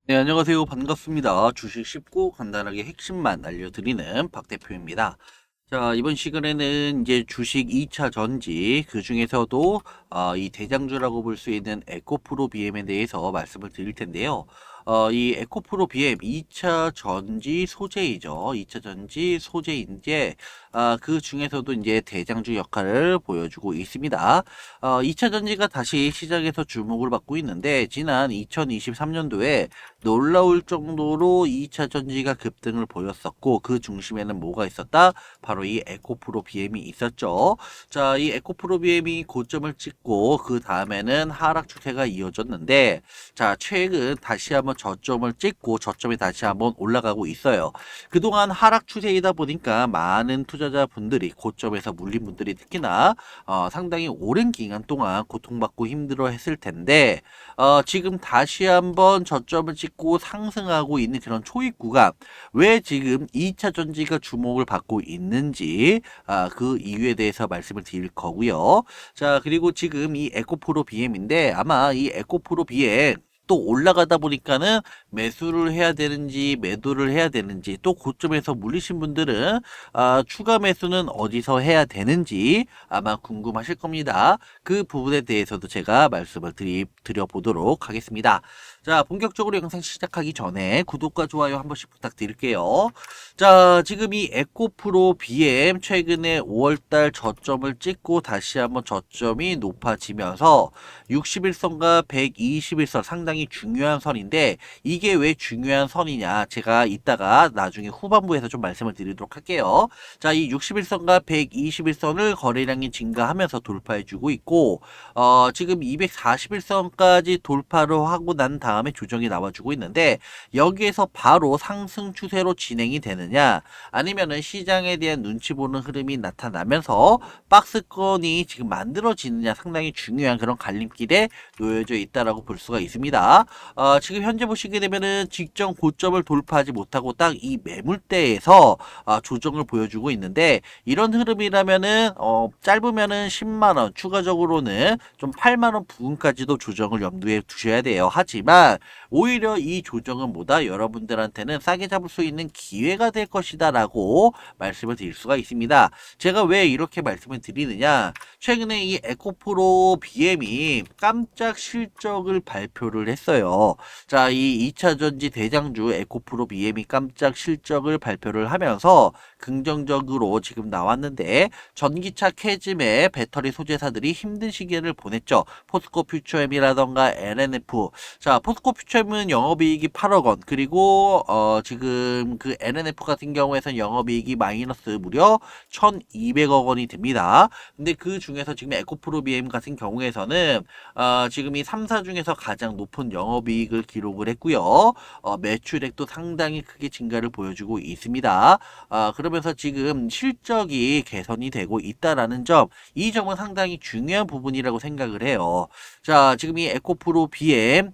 네, 안녕하세요. 반갑습니다. 주식 쉽고 간단하게 핵심만 알려드리는 박 대표입니다. 자, 이번 시간에는 이제 주식 2차 전지, 그 중에서도 이 대장주라고 볼 수 있는 에코프로 BM에 대해서 말씀을 드릴 텐데요. 이 에코프로 BM 2차 전지 소재이죠. 2차 전지 소재인데, 그 중에서도 이제 대장주 역할을 보여주고 있습니다. 2차 전지가 다시 시장에서 주목을 받고 있는데, 지난 2023년도에 놀라울 정도로 2차 전지가 급등을 보였었고, 그 중심에는 뭐가 있었다? 바로 이 에코프로 BM이 있었죠. 자, 이 에코프로 BM이 고점을 찍고 그 다음에는 하락 추세가 이어졌는데, 자, 최근 다시 한번 저점을 찍고 저점이 다시 한번 올라가고 있어요. 그동안 하락 추세이다 보니까 많은 투자자분들이 고점에서 물린 분들이 특히나 상당히 오랜 기간 동안 고통받고 힘들어 했을 텐데, 지금 다시 한번 저점을 찍고 상승하고 있는 그런 초입 구간, 왜 지금 2차 전지가 주목을 받고 있는지 그 이유에 대해서 말씀을 드릴 거고요. 자, 그리고 지금 이 에코프로 BM인데 아마 이 에코프로 BM 또 올라가다 보니까는 매수를 해야 되는지 매도를 해야 되는지, 또 고점에서 물리신 분들은 추가 매수는 어디서 해야 되는지 아마 궁금하실 겁니다. 그 부분에 대해서도 제가 말씀을 드려보도록 하겠습니다. 자, 본격적으로 영상 시작하기 전에 구독과 좋아요 한 번씩 부탁드릴게요. 자, 지금 이 에코프로 BM 최근에 5월달 저점을 찍고 다시 한번 저점이 높아지면서 61선과 121선 상당히 중요한 선인데, 이게 왜 중요한 선이냐, 제가 이따가 나중에 후반부에서 좀 말씀을 드리도록 할게요. 자, 이 61선과 121선을 거래량이 증가하면서 돌파해주고 있고, 지금 241선까지 돌파를 하고 난 다음에 조정이 나와주고 있는데, 여기에서 바로 상승 추세로 진행이 되느냐, 아니면은 시장에 대한 눈치 보는 흐름이 나타나면서 박스권이 지금 만들어지느냐, 상당히 중요한 그런 갈림길에 놓여져 있다라고 볼 수가 있습니다. 지금 현재 보시게 되면은 직전 고점을 돌파하지 못하고 딱 이 매물대에서 조정을 보여주고 있는데, 이런 흐름이라면은 짧으면은 10만 원, 추가적으로는 좀 8만 원 부근까지도 조정을 염두에 두셔야 돼요. 하지만 오히려 이 조정은 뭐다? 여러분들한테는 싸게 잡을 수 있는 기회가 될 것이다라고 말씀을 드릴 수가 있습니다. 제가 왜 이렇게 말씀을 드리느냐? 최근에 이 에코프로 BM이 깜짝 실적을 발표를 했어요. 자, 이 2차 전지 대장주 에코프로 BM이 깜짝 실적을 발표를 하면서 긍정적으로 지금 나왔는데, 전기차 캐즘의 배터리 소재사들이 힘든 시기를 보냈죠. 포스코 퓨처엠이라던가 LNF. 자, 포스코 퓨처엠은 영업이익이 8억 원, 그리고 지금 그 LNF 같은 경우에는 영업이익이 마이너스 무려 1,200억 원이 됩니다. 근데 그 중에서 지금 에코프로 BM 같은 경우에서는 지금 이 3사 중에서 가장 높은 영업이익을 기록을 했고요. 매출액도 상당히 크게 증가를 보여주고 있습니다. 그러면서 지금 실적이 개선이 되고 있다라는 점, 이 점은 상당히 중요한 부분이라고 생각을 해요. 자, 지금 이 에코프로 BM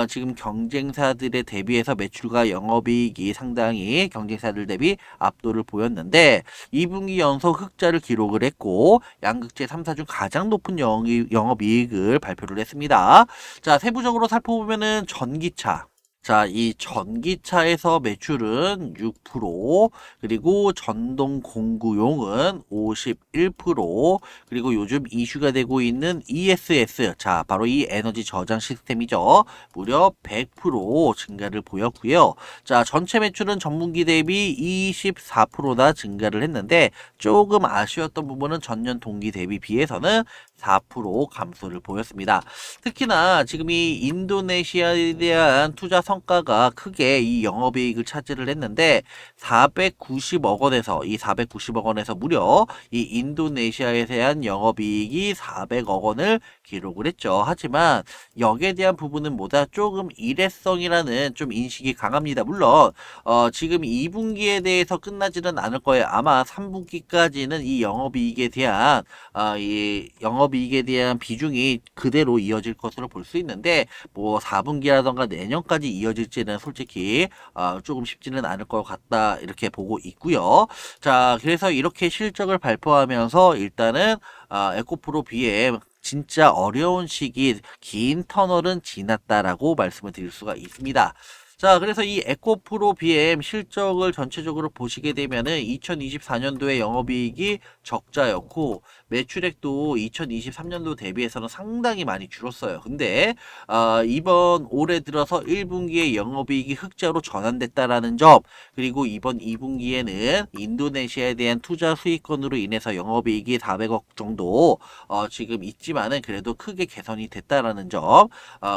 지금 경쟁사들에 대비해서 매출과 영업이익이 상당히 경쟁사들 대비 압도를 보였는데, 2분기 연속 흑자를 기록을 했고 양극재 3사 중 가장 높은 영업이익을 발표를 했습니다. 자, 세부적으로 살펴보면은 전기차, 자, 이 전기차에서 매출은 6%, 그리고 전동 공구용은 51%, 그리고 요즘 이슈가 되고 있는 ESS, 자, 바로 이 에너지 저장 시스템이죠. 무려 100% 증가를 보였고요. 자, 전체 매출은 전분기 대비 24%나 증가를 했는데, 조금 아쉬웠던 부분은 전년 동기 대비 비해서는 4% 감소를 보였습니다. 특히나 지금 이 인도네시아에 대한 투자 성과가 크게 이 영업이익을 차지를 했는데, 490억 원에서 이 490억 원에서 무려 이 인도네시아에 대한 영업이익이 400억 원을 기록을 했죠. 하지만 여기에 대한 부분은 뭐다? 조금 일회성이라는 좀 인식이 강합니다. 물론 지금 2분기에 대해서 끝나지는 않을 거예요. 아마 3분기까지는 이 영업이익에 대한 비중이 그대로 이어질 것으로 볼 수 있는데, 뭐 4분기라던가 내년까지 이어질지는 솔직히 조금 쉽지는 않을 것 같다, 이렇게 보고 있고요. 자, 그래서 이렇게 실적을 발표하면서 일단은 에코프로 BM 진짜 어려운 시기, 긴 터널은 지났다라고 말씀을 드릴 수가 있습니다. 자, 그래서 이 에코프로 BM 실적을 전체적으로 보시게 되면은 2024년도에 영업이익이 적자였고 매출액도 2023년도 대비해서는 상당히 많이 줄었어요. 근데 이번 올해 들어서 1분기에 영업이익이 흑자로 전환됐다라는 점, 그리고 이번 2분기에는 인도네시아에 대한 투자 수익권으로 인해서 영업이익이 400억 정도 지금 있지만은 그래도 크게 개선이 됐다라는 점,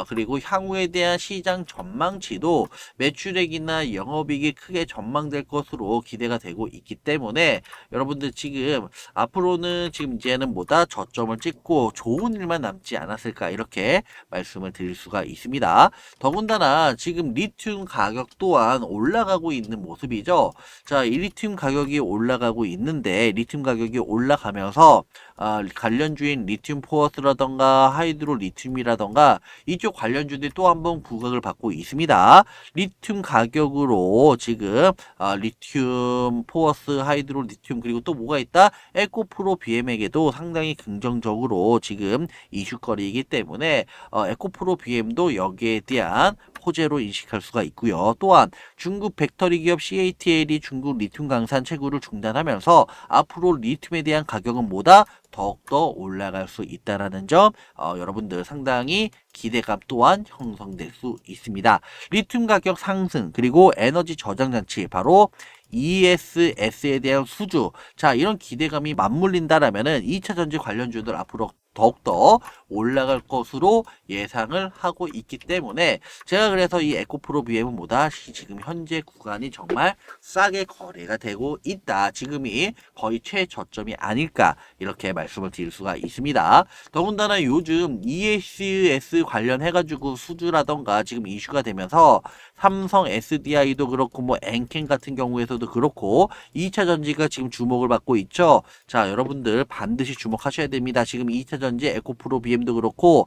그리고 향후에 대한 시장 전망치도 매출액이나 영업이익이 크게 전망될 것으로 기대가 되고 있기 때문에 여러분들 지금 앞으로는 지금 이제는 뭐다 저점을 찍고 좋은 일만 남지 않았을까 이렇게 말씀을 드릴 수가 있습니다. 더군다나 지금 리튬 가격 또한 올라가고 있는 모습이죠. 자, 이 리튬 가격이 올라가고 있는데 리튬 가격이 올라가면서 관련주인 리튬 포어스라던가 하이드로 리튬이라던가 이쪽 관련주들이 또 한 번 부각을 받고 있습니다. 리튬 가격으로 지금 리튬 포어스 하이드로 리튬 그리고 또 뭐가 있다? 에코프로 BM에게도 상당히 긍정적으로 지금 이슈거리이기 때문에 에코프로 BM도 여기에 대한 호재로 인식할 수가 있고요. 또한 중국 벡터리 기업 CATL이 중국 리튬 강산 채굴을 중단하면서 앞으로 리튬에 대한 가격은 뭐다? 더욱더 올라갈 수 있다라는 점 여러분들 상당히 기대감 또한 형성될 수 있습니다. 리튬 가격 상승 그리고 에너지 저장 장치 바로 ESS에 대한 수주, 자 이런 기대감이 맞물린다라면은 2차 전지 관련주들 앞으로 더욱더 올라갈 것으로 예상을 하고 있기 때문에 제가 그래서 이 에코프로 BM은 뭐다 지금 현재 구간이 정말 싸게 거래가 되고 있다. 지금이 거의 최저점이 아닐까 이렇게 말씀을 드릴 수가 있습니다. 더군다나 요즘 ESS 관련해가지고 수주라던가 지금 이슈가 되면서 삼성 SDI도 그렇고 뭐 엔켄 같은 경우에서도 그렇고 2차 전지가 지금 주목을 받고 있죠. 자 여러분들 반드시 주목하셔야 됩니다. 지금 2차 전지 에코프로 BM도 그렇고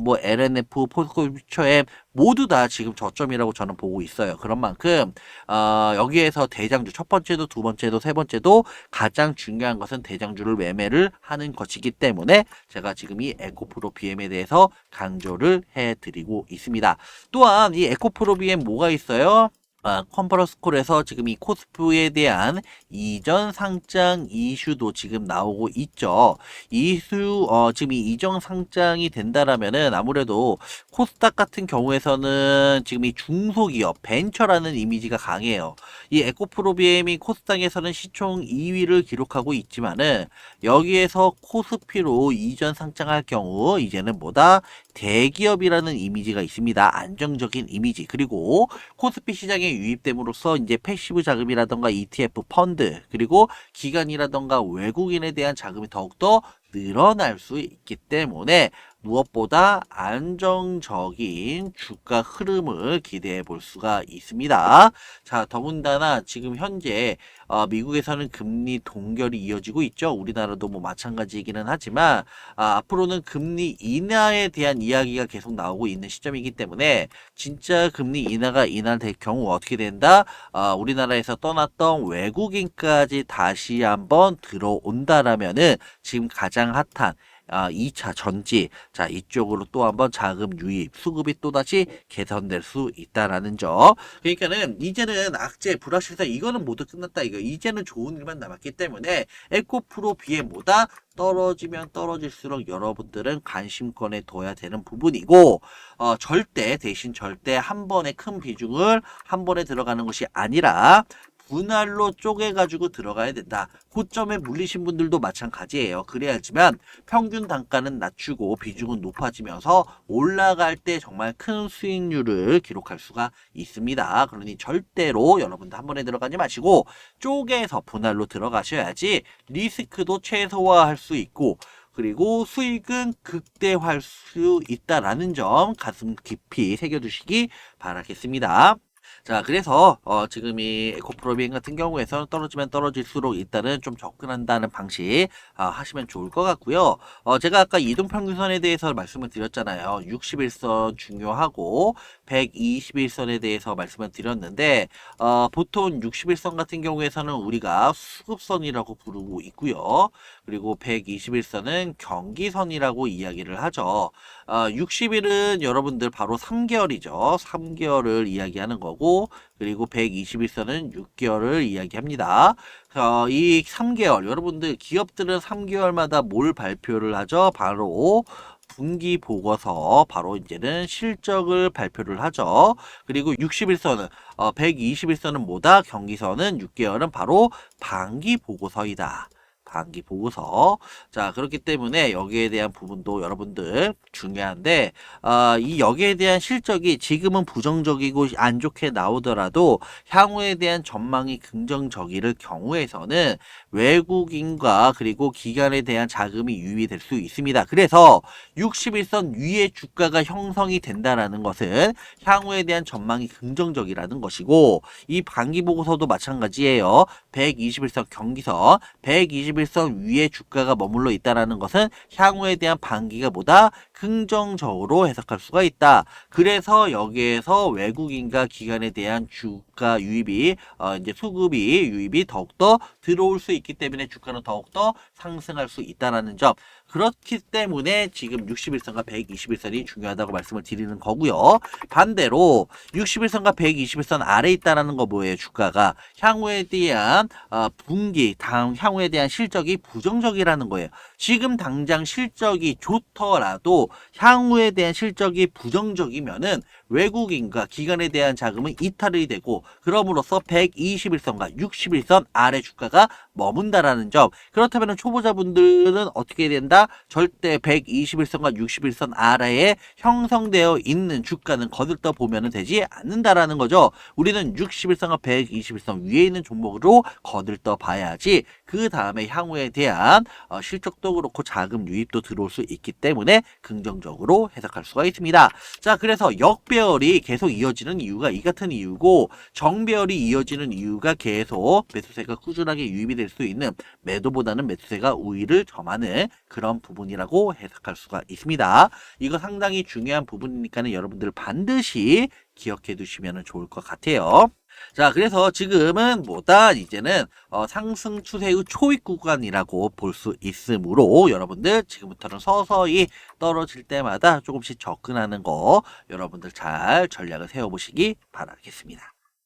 뭐 LNF 포스코퓨처엠 모두 다 지금 저점이라고 저는 보고 있어요. 그런 만큼 여기에서 대장주 첫 번째도 두 번째도 세 번째도 가장 중요한 것은 대장주를 매매를 하는 것이기 때문에 제가 지금 이 에코프로 BM에 대해서 강조를 해드리고 있습니다. 또한 이 에코프로 BM 뭐가 있어요? 컨퍼런스 콜에서 지금 이 코스프에 대한 이전 상장 이슈도 지금 나오고 있죠. 지금 이 이전 상장이 된다라면은 아무래도 코스닥 같은 경우에서는 지금 이 중소기업 벤처라는 이미지가 강해요. 이 에코프로비엠이 코스닥에서는 시총 2위를 기록하고 있지만은 여기에서 코스피로 이전 상장할 경우 이제는 뭐다 대기업이라는 이미지가 있습니다. 안정적인 이미지. 그리고 코스피 시장에 유입됨으로써 이제 패시브 자금이라던가 ETF 펀드 그리고 기관이라던가 외국인에 대한 자금이 더욱더 늘어날 수 있기 때문에 무엇보다 안정적인 주가 흐름을 기대해 볼 수가 있습니다. 자, 더군다나 지금 현재 미국에서는 금리 동결이 이어지고 있죠. 우리나라도 뭐 마찬가지이기는 하지만 앞으로는 금리 인하에 대한 이야기가 계속 나오고 있는 시점이기 때문에 진짜 금리 인하가 인하될 경우 어떻게 된다? 우리나라에서 떠났던 외국인까지 다시 한번 들어온다라면은 지금 가장 핫한 2차 전지, 자 이쪽으로 또 한번 자금 유입, 수급이 또다시 개선될 수 있다라는 점. 그러니까는 이제는 악재, 불확실성 이거는 모두 끝났다 이거. 이제는 좋은 일만 남았기 때문에 에코프로 BM보다 떨어지면 떨어질수록 여러분들은 관심권에 둬야 되는 부분이고 대신 절대 한 번에 큰 비중을 한 번에 들어가는 것이 아니라 분할로 쪼개가지고 들어가야 된다. 고점에 물리신 분들도 마찬가지예요. 그래야지만 평균 단가는 낮추고 비중은 높아지면서 올라갈 때 정말 큰 수익률을 기록할 수가 있습니다. 그러니 절대로 여러분들 한 번에 들어가지 마시고 쪼개서 분할로 들어가셔야지 리스크도 최소화할 수 있고 그리고 수익은 극대화할 수 있다라는 점 가슴 깊이 새겨두시기 바라겠습니다. 자, 그래서 지금 이 에코프로비행 같은 경우에서는 떨어지면 떨어질수록 일단은 좀 접근한다는 방식 하시면 좋을 것 같고요. 제가 아까 이동평균선에 대해서 말씀을 드렸잖아요. 61선 중요하고 121선에 대해서 말씀을 드렸는데 보통 61선 같은 경우에서는 우리가 수급선이라고 부르고 있고요. 그리고 121선은 경기선이라고 이야기를 하죠. 60일은 여러분들 바로 3개월이죠. 3개월을 이야기하는 거고, 그리고 121선은 6개월을 이야기합니다. 이 3개월, 여러분들 기업들은 3개월마다 뭘 발표를 하죠? 바로 분기 보고서, 바로 이제는 실적을 발표를 하죠. 그리고 61선은 121선은 뭐다? 경기선은 6개월은 바로 반기 보고서이다. 반기 보고서. 자, 그렇기 때문에 여기에 대한 부분도 여러분들 중요한데, 이 여기에 대한 실적이 지금은 부정적이고 안 좋게 나오더라도 향후에 대한 전망이 긍정적일 경우에서는 외국인과 그리고 기관에 대한 자금이 유입이 될 수 있습니다. 그래서 61선 위에 주가가 형성이 된다라는 것은 향후에 대한 전망이 긍정적이라는 것이고, 이 반기 보고서도 마찬가지예요. 121선 경기선, 121선 위에 주가가 머물러 있다는 것은 향후에 대한 반기가 보다 긍정적으로 해석할 수가 있다. 그래서 여기에서 외국인과 기관에 대한 주가 유입이 이제 수급이 유입이 더욱더 들어올 수 있기 때문에 주가는 더욱더 상승할 수 있다는 점. 그렇기 때문에 지금 61선과 121선이 중요하다고 말씀을 드리는 거고요. 반대로 61선과 121선 아래에 있다는 거 뭐예요? 주가가 향후에 대한 분기, 다음 향후에 대한 실적이 부정적이라는 거예요. 지금 당장 실적이 좋더라도 향후에 대한 실적이 부정적이면은 외국인과 기관에 대한 자금은 이탈이 되고, 그럼으로써 121선과 61선 아래 주가가 머문다라는 점. 그렇다면 초보자분들은 어떻게 된다? 절대 121선과 61선 아래에 형성되어 있는 주가는 거들떠 보면 되지 않는다라는 거죠. 우리는 61선과 121선 위에 있는 종목으로 거들떠 봐야지 그 다음에 향후에 대한 실적도 그렇고 자금 유입도 들어올 수 있기 때문에 긍정적으로 해석할 수가 있습니다. 자, 그래서 역배열이 계속 이어지는 이유가 이 같은 이유고, 정배열이 이어지는 이유가 계속 매수세가 꾸준하게 유입이 될 수 있는, 매도보다는 매수세가 우위를 점하는 그런 부분이라고 해석할 수가 있습니다. 이거 상당히 중요한 부분이니까 여러분들 반드시 기억해 두시면 좋을 것 같아요. 자, 그래서 지금은 뭐다? 이제는 상승 추세의 초입 구간이라고 볼 수 있으므로 여러분들 지금부터는 서서히 떨어질 때마다 조금씩 접근하는 거 여러분들 잘 전략을 세워보시기 바라겠습니다.